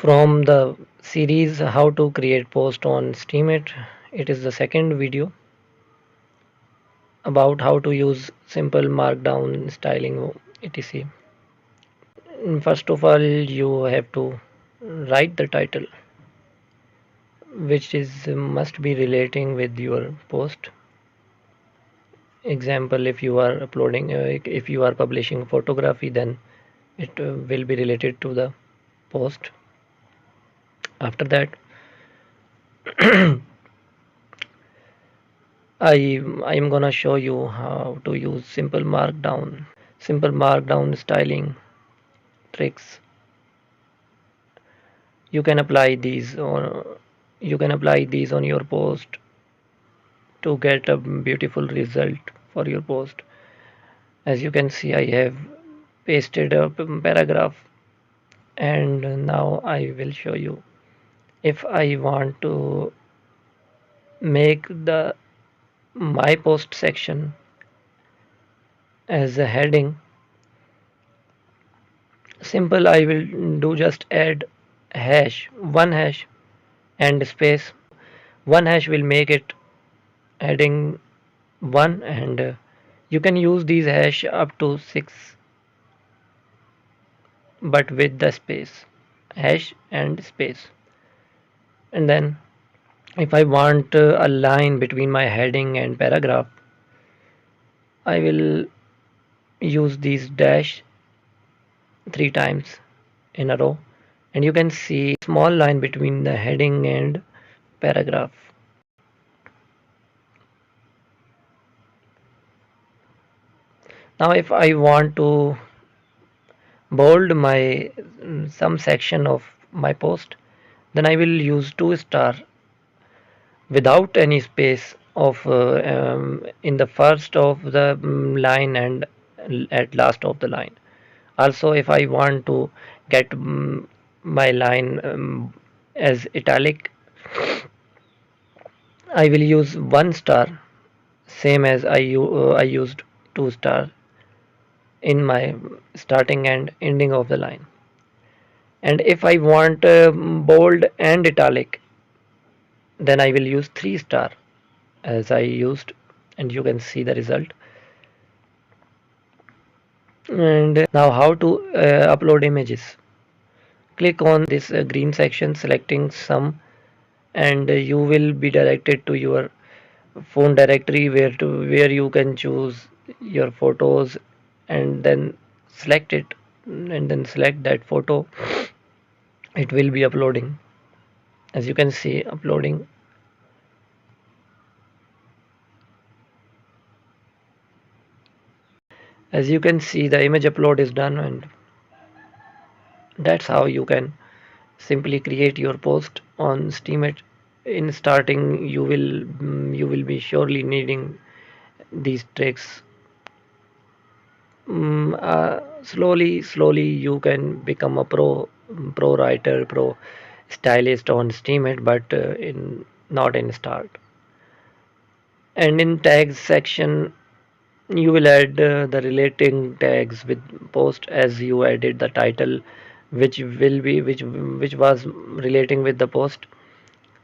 From the series how to create post on Steemit. It is the second video about how to use simple markdown styling etc. First of all, you have to write the title, which is must be relating with your post. Example, if you are uploading if you are publishing photography, then it will be related to the post. After that, I am gonna show you how to use simple markdown styling tricks. You can apply these on your post to get a beautiful result for your post. As you can see, I have pasted a paragraph, and now I will show you. If I want to make the my post section as a heading, simple, I will do just add one hash and space. One hash will make it heading 1, and you can use these hash up to 6, but with the space, hash and space. And then if I want a line between my heading and paragraph, I will use these dash 3 times in a row, and you can see small line between the heading and paragraph. Now if I want to bold my some section of my post, then I will use 2 star without any space of in the first of the line and at last of the line. Also, if I want to get my line as italic, I will use 1 star, same as I used 2 star in my starting and ending of the line. And if I want bold and italic, then I will use 3 star as I used, and you can see the result. And now how to upload images. Click on this green section, selecting some, and you will be directed to your phone directory where you can choose your photos, and then select it, and then select that photo. It will be uploading. As you can see, uploading. As you can see, the image upload is done, and that's how you can simply create your post on Steemit. In starting, you will be surely needing these tricks. Slowly you can become a pro writer, pro stylist on Steemit, but in not in start. And in tags section, you will add the relating tags with post as you added the title, which was relating with the post.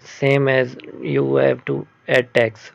Same as you have to add tags.